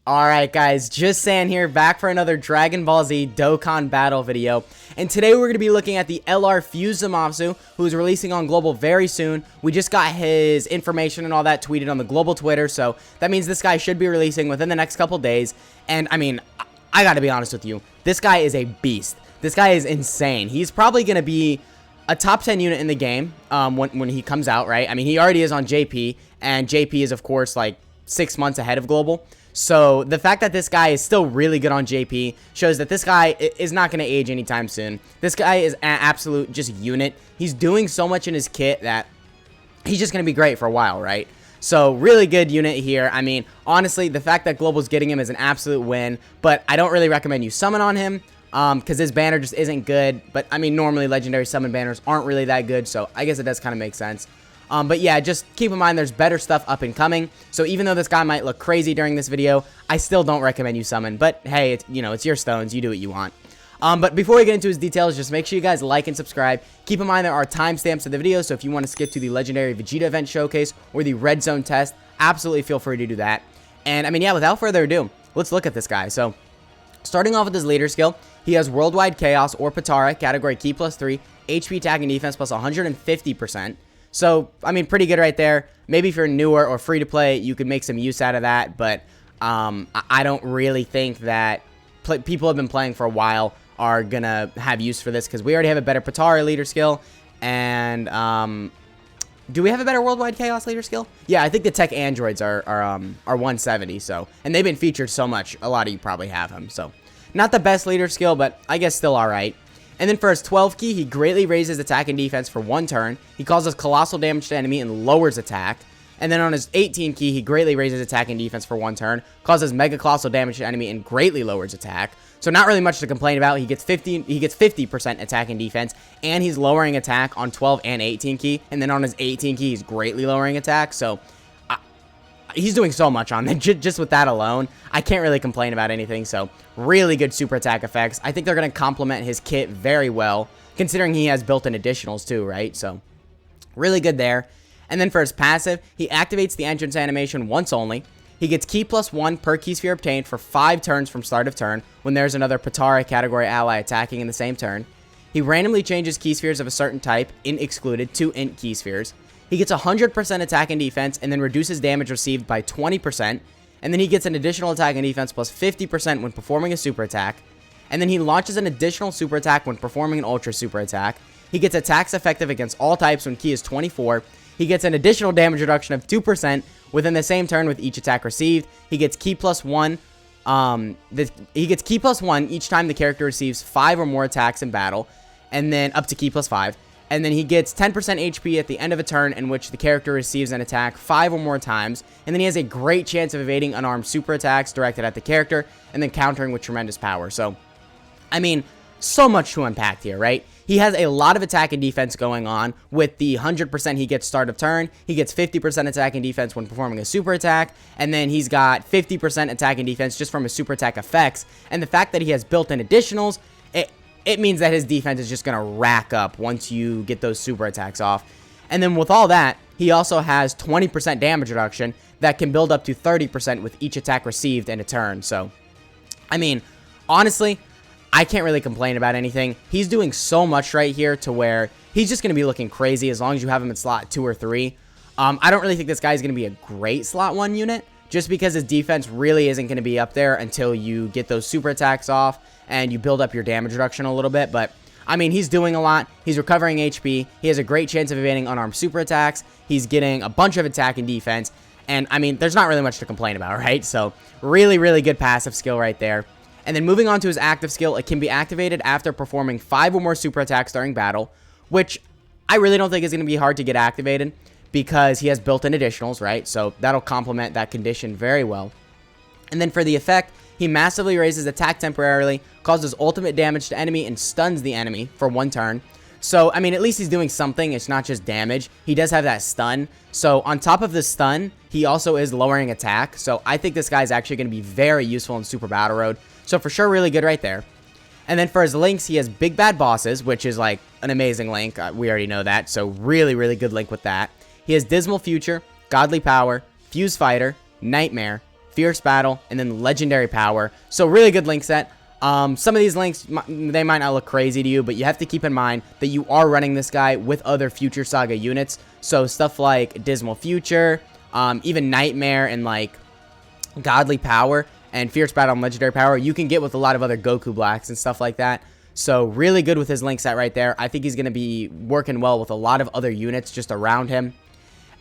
Alright guys, just saying here, back for another Dragon Ball Z Dokkan battle video. And today we're going to be looking at the LR Fuse Zamasu, who's releasing on Global very soon. We just got his information and all that tweeted on the Global Twitter, so that means this guy should be releasing within the next couple days. And I mean, I gotta be honest with you, this guy is a beast. This guy is insane. He's probably going to be a top 10 unit in the game when he comes out, right? I mean, he already is on JP, and JP is, of course, like 6 months ahead of Global. So the fact that this guy is still really good on JP shows that this guy is not going to age anytime soon. This guy is an absolute just unit. He's doing so much in his kit that he's just going to be great for a while, right? So really good unit here. I mean, honestly, the fact that Global's getting him is an absolute win, but I don't really recommend you summon on him because his banner just isn't good. But I mean, normally legendary summon banners aren't really that good, so I guess it does kind of make sense. But yeah, just keep in mind there's better stuff up and coming. So even though this guy might look crazy during this video, I still don't recommend you summon. But hey, it's your stones. You do what you want. But before we get into his details, just make sure you guys like and subscribe. Keep in mind there are timestamps of the video, so if you want to skip to the legendary Vegeta event showcase or the red zone test, absolutely feel free to do that. And I mean, yeah, without further ado, let's look at this guy. So starting off with his leader skill, he has Worldwide Chaos or Patara, category Ki +3, HP attack and defense plus 150%. So, I mean, pretty good right there. Maybe if you're newer or free to play, you could make some use out of that. But I don't really think that people have been playing for a while are going to have use for this because we already have a better Patara leader skill. And do we have a better Worldwide Chaos leader skill? Yeah, I think the tech androids are 170. So, and they've been featured so much, a lot of you probably have them. So, not the best leader skill, but I guess still all right. And then for his 12 key, he greatly raises attack and defense for 1 turn. He causes colossal damage to enemy and lowers attack. And then on his 18 key, he greatly raises attack and defense for 1 turn, causes mega colossal damage to enemy and greatly lowers attack. So not really much to complain about. He gets 50% attack and defense, and he's lowering attack on 12 and 18 key. And then on his 18 key, he's greatly lowering attack. So he's doing so much on that. Just with that alone, I can't really complain about anything. So really good super attack effects. I think they're going to complement his kit very well, considering he has built-in additionals too, right? So really good there. And then for his passive, he activates the entrance animation once only. He gets Ki +1 per key sphere obtained for 5 turns from start of turn when there's another Patara category ally attacking in the same turn. He randomly changes key spheres of a certain type, int excluded, to int key spheres. He gets 100% attack and defense and then reduces damage received by 20%. And then he gets an additional attack and defense plus 50% when performing a super attack. And then he launches an additional super attack when performing an ultra super attack. He gets attacks effective against all types when Ki is 24. He gets an additional damage reduction of 2% within the same turn with each attack received. He gets Ki +1. He gets Ki +1 each time the character receives 5 or more attacks in battle, and then up to Ki +5. And then he gets 10% HP at the end of a turn in which the character receives an attack 5 or more times. And then he has a great chance of evading unarmed super attacks directed at the character and then countering with tremendous power. So, I mean, so much to unpack here, right? He has a lot of attack and defense going on with the 100% he gets start of turn. He gets 50% attack and defense when performing a super attack. And then he's got 50% attack and defense just from his super attack effects. And the fact that he has built-in additionals, it means that his defense is just going to rack up once you get those super attacks off. And then with all that, he also has 20% damage reduction that can build up to 30% with each attack received in a turn. So, I mean, honestly, I can't really complain about anything. He's doing so much right here to where he's just going to be looking crazy as long as you have him in slot 2 or 3. I don't really think this guy is going to be a great slot 1 unit, just because his defense really isn't going to be up there until you get those super attacks off and you build up your damage reduction a little bit. But, I mean, he's doing a lot. He's recovering HP. He has a great chance of evading unarmed super attacks. He's getting a bunch of attack and defense. And, I mean, there's not really much to complain about, right? So, really, really good passive skill right there. And then moving on to his active skill, it can be activated after performing 5 or more super attacks during battle, which I really don't think is going to be hard to get activated because he has built-in additionals, right? So that'll complement that condition very well. And then for the effect, he massively raises attack temporarily, causes ultimate damage to enemy, and stuns the enemy for 1 turn. So, I mean, at least he's doing something. It's not just damage. He does have that stun. So, on top of the stun, he also is lowering attack. So, I think this guy is actually going to be very useful in Super Battle Road. So, for sure, really good right there. And then for his links, he has Big Bad Bosses, which is like an amazing link. We already know that. So, really, really good link with that. He has Dismal Future, Godly Power, Fuse Fighter, Nightmare, Fierce Battle, and then Legendary Power. So really good link set. Some of these links, they might not look crazy to you, but you have to keep in mind that you are running this guy with other Future Saga units. So stuff like Dismal Future, even Nightmare and like Godly Power and Fierce Battle and Legendary Power, you can get with a lot of other Goku Blacks and stuff like that. So really good with his link set right there. I think he's going to be working well with a lot of other units just around him.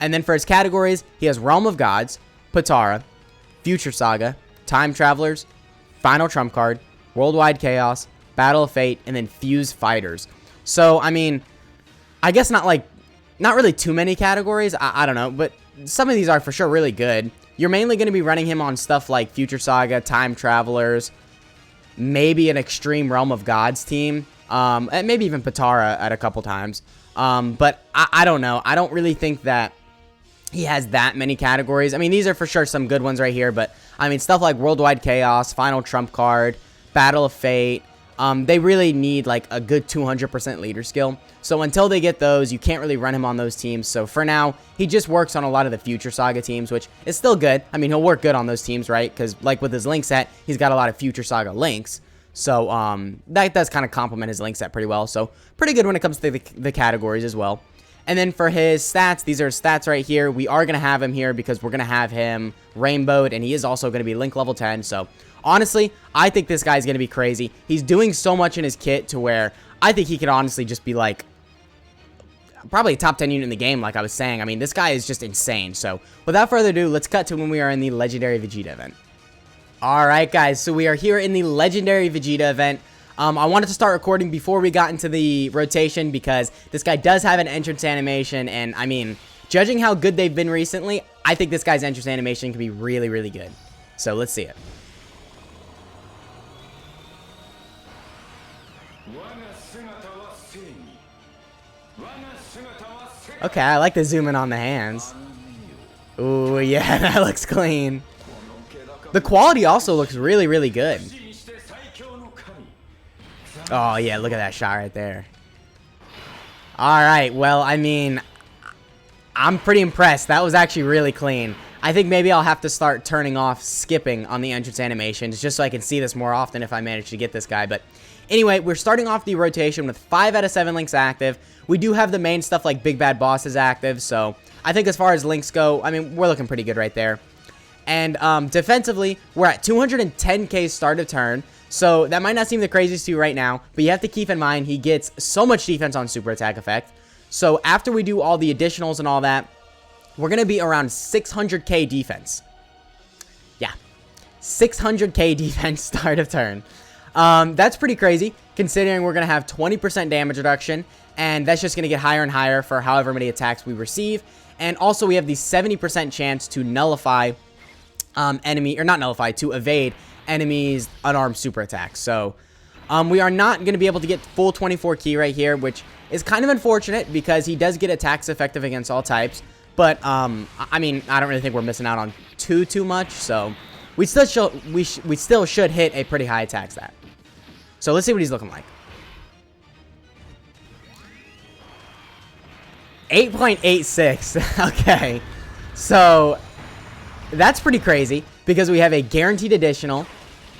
And then for his categories, he has Realm of Gods, Potara, Future Saga, Time Travelers, Final Trump Card, Worldwide Chaos, Battle of Fate, and then Fuse Fighters. So, I mean, I guess not really too many categories. I don't know, but some of these are for sure really good. You're mainly going to be running him on stuff like Future Saga, Time Travelers, maybe an Extreme Realm of Gods team, and maybe even Potara at a couple times. But I don't know. I don't really think that he has that many categories. I mean, these are for sure some good ones right here, but I mean, stuff like Worldwide Chaos, Final Trump Card, Battle of Fate, they really need like a good 200% leader skill. So until they get those, you can't really run him on those teams. So for now, he just works on a lot of the Future Saga teams, which is still good. I mean, he'll work good on those teams, right? Because like with his link set, he's got a lot of Future Saga links. So that does kind of complement his link set pretty well. So pretty good when it comes to the categories as well. And then for his stats, these are his stats right here. We are going to have him here because we're going to have him rainbowed, and he is also going to be link level 10. So honestly, I think this guy's going to be crazy. He's doing so much in his kit to where I think he could honestly just be like probably a top 10 unit in the game, like I was saying. I mean, this guy is just insane. So without further ado, let's cut to when we are in the Legendary Vegeta event. Alright guys, so we are here in the Legendary Vegeta event. I wanted to start recording before we got into the rotation because this guy does have an entrance animation, and I mean, judging how good they've been recently, I think this guy's entrance animation can be really, really good. So let's see it. Okay, I like the zoom in on the hands. Ooh, yeah, that looks clean. The quality also looks really, really good. Oh, yeah, look at that shot right there. Alright, well, I mean, I'm pretty impressed. That was actually really clean. I think maybe I'll have to start turning off skipping on the entrance animations just so I can see this more often if I manage to get this guy. But anyway, we're starting off the rotation with 5 out of 7 links active. We do have the main stuff like Big Bad Bosses active, so I think as far as links go, I mean, we're looking pretty good right there. And defensively, we're at 210k start of turn. So that might not seem the craziest to you right now, but you have to keep in mind he gets so much defense on super attack effect. So after we do all the additionals and all that, we're going to be around 600k defense. Yeah, 600k defense start of turn. That's pretty crazy considering we're going to have 20% damage reduction, and that's just going to get higher and higher for however many attacks we receive. And also we have the 70% chance to nullify to evade enemies' unarmed super attacks. So we are not going to be able to get full 24 key right here, which is kind of unfortunate because he does get attacks effective against all types. But I mean, I don't really think we're missing out on too much. So we still should hit a pretty high attack stat. So let's see what he's looking like. 8.86. Okay, so that's pretty crazy because we have a guaranteed additional,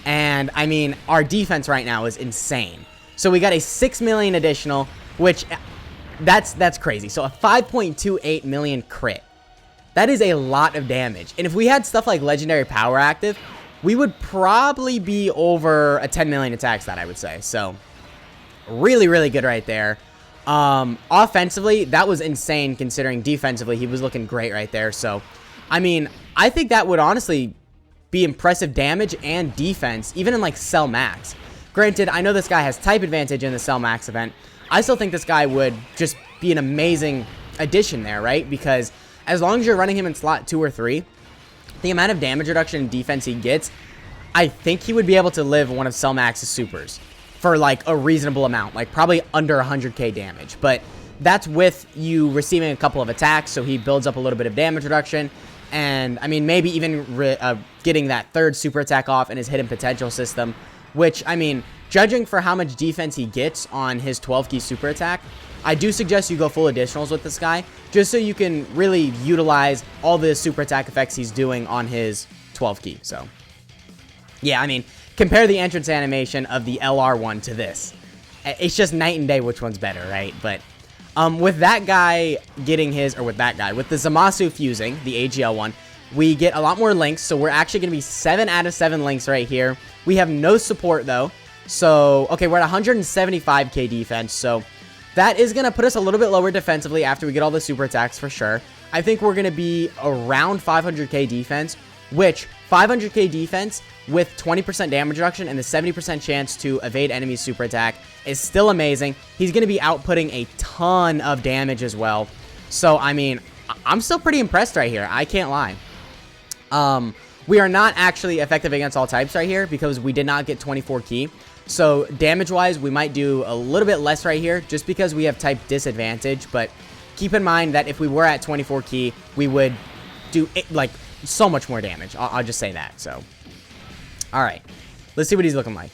and I mean, our defense right now is insane. So we got a 6 million additional, which that's crazy. So a 5.28 million crit. That is a lot of damage. And if we had stuff like Legendary Power active, we would probably be over a 10 million attack stat, I would say. So really, really good right there. Offensively, that was insane considering defensively he was looking great right there. So I mean, I think that would honestly be impressive damage and defense, even in like Cell Max. Granted, I know this guy has type advantage in the Cell Max event. I still think this guy would just be an amazing addition there, right? Because as long as you're running him in slot 2 or 3, the amount of damage reduction and defense he gets, I think he would be able to live one of Cell Max's supers for like a reasonable amount, like probably under 100k damage. But that's with you receiving a couple of attacks, so he builds up a little bit of damage reduction. And, I mean, maybe even getting that 3rd super attack off in his hidden potential system, which, I mean, judging for how much defense he gets on his 12-key super attack, I do suggest you go full additionals with this guy, just so you can really utilize all the super attack effects he's doing on his 12 key. So, yeah, I mean, compare the entrance animation of the LR one to this. It's just night and day which one's better, right? But with that guy getting his, or with that guy, with the Zamasu fusing, the AGL one, we get a lot more links. So we're actually going to be 7 out of 7 links right here. We have no support, though. So, okay, we're at 175k defense. So that is going to put us a little bit lower defensively after we get all the super attacks for sure. I think we're going to be around 500k defense, which 500k defense with 20% damage reduction and the 70% chance to evade enemy's super attack is still amazing. He's going to be outputting a ton of damage as well. So, I mean, I'm still pretty impressed right here. I can't lie. We are not actually effective against all types right here because we did not get 24 key. So, damage-wise, we might do a little bit less right here just because we have type disadvantage. But keep in mind that if we were at 24 key, we would do, like, so much more damage. I'll just say that. So, all right. Let's see what he's looking like.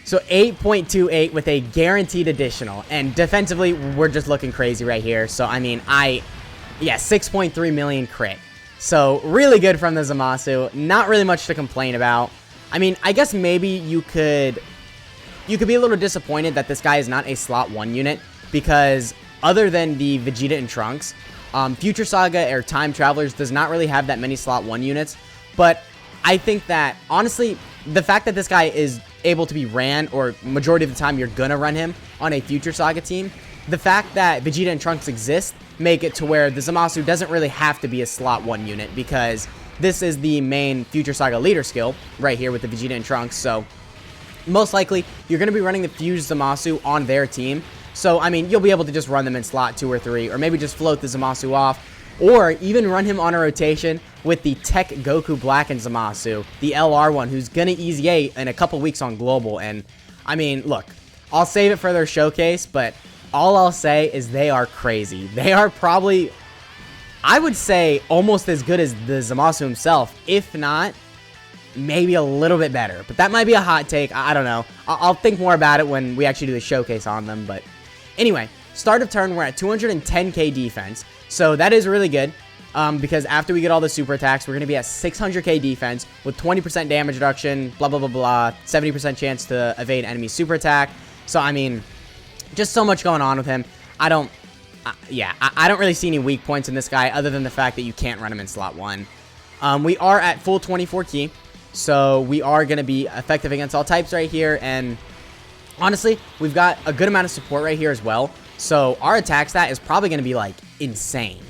So, 8.28 with a guaranteed additional. And defensively, we're just looking crazy right here. So, I mean, yeah, 6.3 million crit. So, really good from the Zamasu. Not really much to complain about. I mean, I guess maybe you could be a little disappointed that this guy is not a slot 1 unit, because other than the Vegeta and Trunks, Future Saga or Time Travelers does not really have that many slot 1 units. But I think that, honestly, the fact that this guy is able to be ran, or majority of the time you're gonna run him on a Future Saga team, the fact that Vegeta and Trunks exist make it to where the Zamasu doesn't really have to be a slot 1 unit, because this is the main Future Saga leader skill right here with the Vegeta and Trunks. So most likely you're going to be running the Fused Zamasu on their team. So, I mean, you'll be able to just run them in slot 2 or 3, or maybe just float the Zamasu off, or even run him on a rotation with the Tech Goku Black and Zamasu, the LR one, who's going to easy 8 in a couple weeks on Global. And, I mean, look, I'll save it for their showcase, but all I'll say is they are crazy. They are probably, I would say, almost as good as the Zamasu himself, if not, maybe a little bit better. But that might be a hot take. I don't know. I'll think more about it when we actually do the showcase on them. But anyway, start of turn, we're at 210k defense. So that is really good, because after we get all the super attacks, we're going to be at 600k defense with 20% damage reduction, blah, blah, blah, blah, 70% chance to evade enemy super attack. So, I mean, just so much going on with him. I don't really see any weak points in this guy other than the fact that you can't run him in slot 1. We are at full 24 key, so we are going to be effective against all types right here, and honestly, we've got a good amount of support right here as well, so our attack stat is probably going to be, like, insane.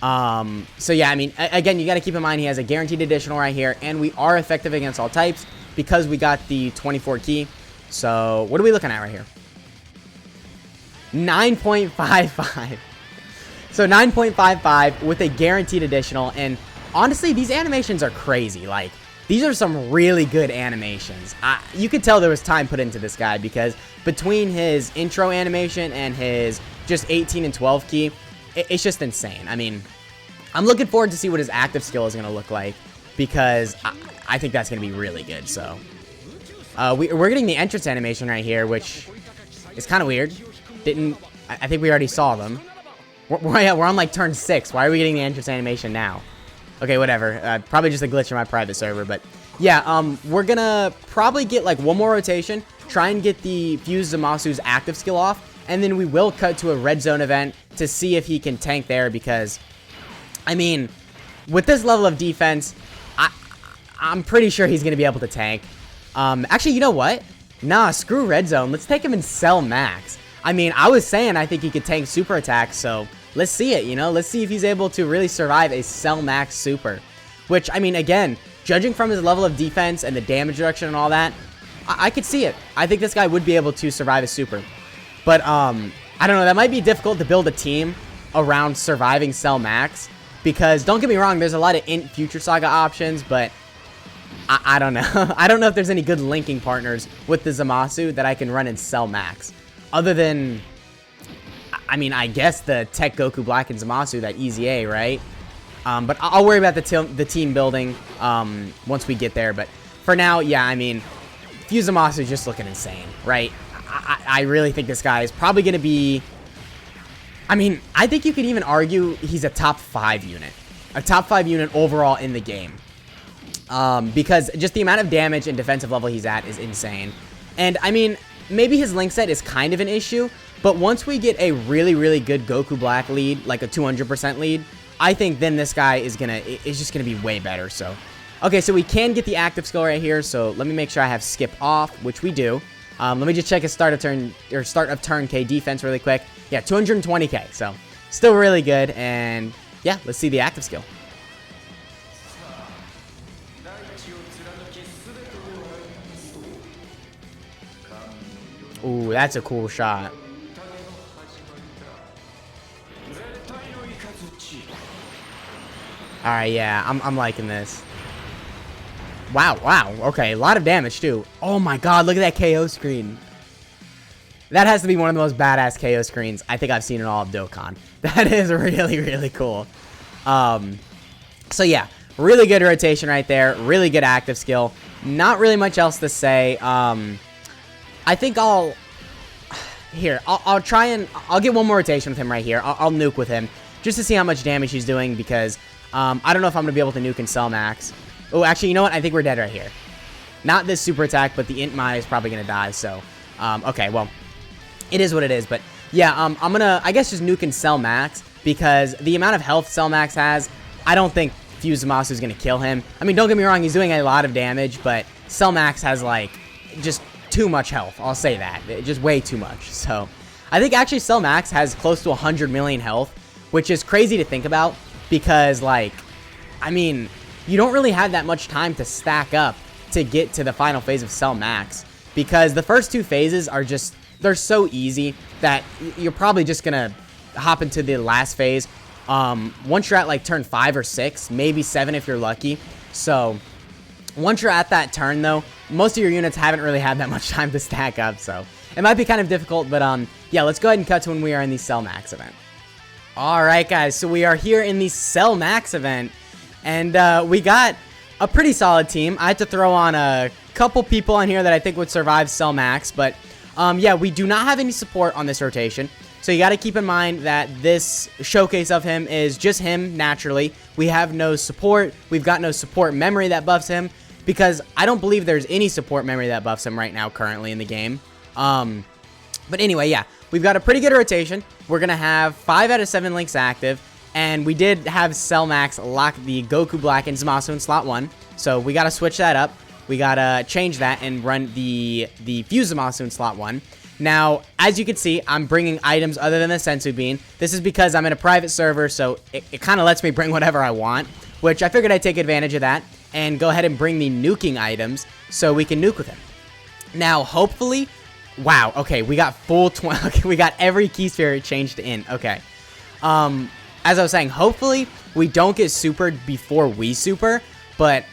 So yeah, I mean, again, you got to keep in mind he has a guaranteed additional right here, and we are effective against all types because we got the 24 key. So what are we looking at right here? 9.55. So 9.55 with a guaranteed additional. And honestly, these animations are crazy. Like, these are some really good animations. You could tell there was time put into this guy, because between his intro animation and his just 18 and 12 key, it's just insane. I mean, I'm looking forward to see what his active skill is going to look like, because I think that's going to be really good. So we're getting the entrance animation right here, which is kind of weird. I think we already saw them. We're on like turn 6. Why are we getting the entrance animation now? Okay, whatever. Probably just a glitch in my private server, but yeah, we're gonna probably get like one more rotation, try and get the Fused Zamasu's active skill off, and then we will cut to a red zone event to see if he can tank there, because, I mean, with this level of defense, I'm pretty sure he's gonna be able to tank. Actually, you know what? Nah, screw red zone. Let's take him in Cell Max. I mean, I was saying I think he could tank super attacks, so let's see it, you know? Let's see if he's able to really survive a Cell Max super. Which, I mean, again, judging from his level of defense and the damage reduction and all that, I could see it. I think this guy would be able to survive a super. But, I don't know, that might be difficult to build a team around surviving Cell Max. Because, don't get me wrong, there's a lot of Future Saga options, but I don't know. I don't know if there's any good linking partners with the Zamasu that I can run in Cell Max. Other than, I mean, I guess the Tech Goku Black and Zamasu, that Easy A, right? But I'll worry about the team building once we get there. But for now, yeah, I mean, Fused Zamasu is just looking insane, right? I really think this guy is probably going to be, I mean, I think you could even argue he's a top 5 unit. A top 5 unit overall in the game. because just the amount of damage and defensive level he's at is insane. And I mean, maybe his link set is kind of an issue, but once we get a really, really good Goku Black lead, like a 200% lead, I think then this guy is just gonna be way better. So, okay, so we can get the active skill right here. So let me make sure I have skip off, which we do. Let me just check his start of turn K defense really quick. Yeah, 220K. So still really good. And yeah, let's see the active skill. Ooh, that's a cool shot. Alright, yeah, I'm liking this. Wow, okay, a lot of damage, too. Oh my god, look at that KO screen. That has to be one of the most badass KO screens I think I've seen in all of Dokkan. That is really, really cool. So yeah, really good rotation right there. Really good active skill. Not really much else to say. I think I'll try and I'll get one more rotation with him right here. I'll nuke with him just to see how much damage he's doing, because I don't know if I'm gonna be able to nuke and sell max. Oh, actually, you know what? I think we're dead right here. Not this super attack, but the Int Mai is probably gonna die. So, okay, well, it is what it is. But yeah, I'm gonna, I guess, just nuke and sell max, because the amount of health Cell Max has, I don't think Zamasu is gonna kill him. I mean, don't get me wrong, he's doing a lot of damage, but Cell Max has like just too much health. I'll say that, just way too much. So I think actually Cell Max has close to 100 million health, which is crazy to think about, because like, I mean, you don't really have that much time to stack up to get to the final phase of Cell Max, because the first two phases are just, they're so easy that you're probably just gonna hop into the last phase once you're at like turn 5 or 6, maybe 7 if you're lucky. So once you're at that turn, though, most of your units haven't really had that much time to stack up, so it might be kind of difficult, but yeah, let's go ahead and cut to when we are in the Cell Max event. Alright guys, so we are here in the Cell Max event, and we got a pretty solid team. I had to throw on a couple people on here that I think would survive Cell Max, but yeah, we do not have any support on this rotation, so you got to keep in mind that this showcase of him is just him naturally. We have no support, we've got no support memory that buffs him, because I don't believe there's any support memory that buffs him right now currently in the game. But anyway, yeah, we've got a pretty good rotation. We're going to have 5 out of 7 links active, and we did have Cell Max lock the Goku Black and Zamasu in slot 1, so we got to switch that up. We got to change that and run the Fuse Zamasu in slot 1. Now, as you can see, I'm bringing items other than the Sensu Bean. This is because I'm in a private server, so it kind of lets me bring whatever I want, which I figured I'd take advantage of that and go ahead and bring the nuking items so we can nuke with him. Now, hopefully, wow, okay, we got full okay, we got every key sphere changed to Int. Okay. As I was saying, hopefully we don't get supered before we super, but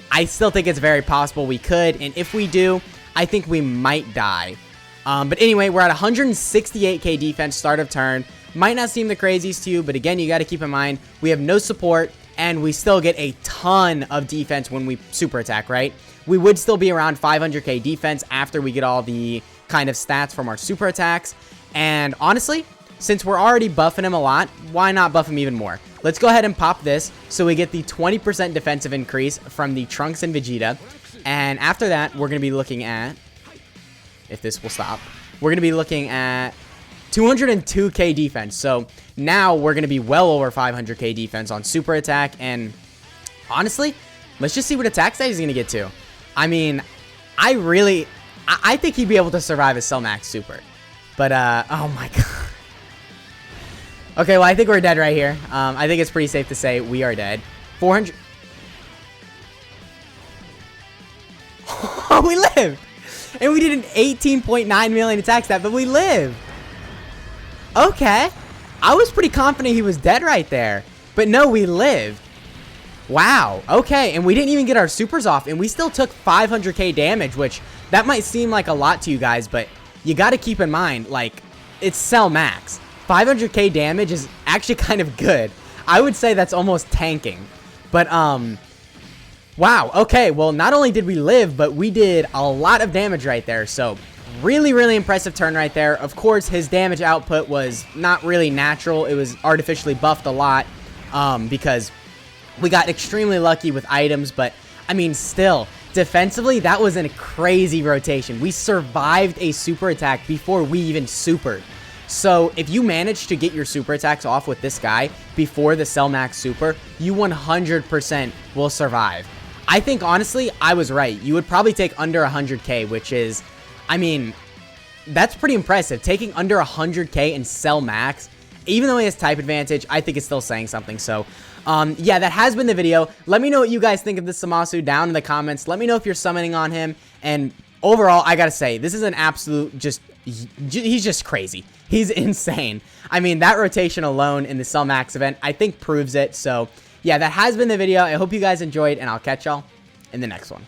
I still think it's very possible we could, and if we do, I think we might die. But anyway, we're at 168k defense start of turn. Might not seem the craziest to you, but again, you got to keep in mind, we have no support, and we still get a ton of defense when we super attack, right? We would still be around 500k defense after we get all the kind of stats from our super attacks. And honestly, since we're already buffing him a lot, why not buff him even more? Let's go ahead and pop this so we get the 20% defensive increase from the Trunks and Vegeta. And after that, we're going to be looking at, if this will stop, we're going to be looking at 202k defense. So now we're going to be well over 500k defense on super attack. And honestly, let's just see what attack stage he's going to get to. I mean, I think he'd be able to survive a Cell Max super. But, oh my god. Okay, well, I think we're dead right here. I think it's pretty safe to say we are dead. 400. Oh, we lived. And we did an 18.9 million attack stat, but we lived. Okay. I was pretty confident he was dead right there. But no, we lived. Wow. Okay, and we didn't even get our supers off, and we still took 500k damage, which that might seem like a lot to you guys, but you got to keep in mind, like, it's Cell Max. 500k damage is actually kind of good. I would say that's almost tanking. But, wow. Okay, well, not only did we live, but we did a lot of damage right there. So, really, really impressive turn right there. Of course, his damage output was not really natural. It was artificially buffed a lot because we got extremely lucky with items. But I mean, still, defensively, that was a crazy rotation. We survived a super attack before we even supered. So if you manage to get your super attacks off with this guy before the Cell Max super, you 100% will survive. I think, honestly, I was right. You would probably take under 100k, which is, I mean, that's pretty impressive. Taking under 100k in Cell Max, even though he has type advantage, I think it's still saying something. So, yeah, that has been the video. Let me know what you guys think of this Zamasu down in the comments. Let me know if you're summoning on him. And overall, I gotta say, this is an absolute he's just crazy. He's insane. I mean, that rotation alone in the Cell Max event, I think proves it. So, yeah, that has been the video. I hope you guys enjoyed, and I'll catch y'all in the next one.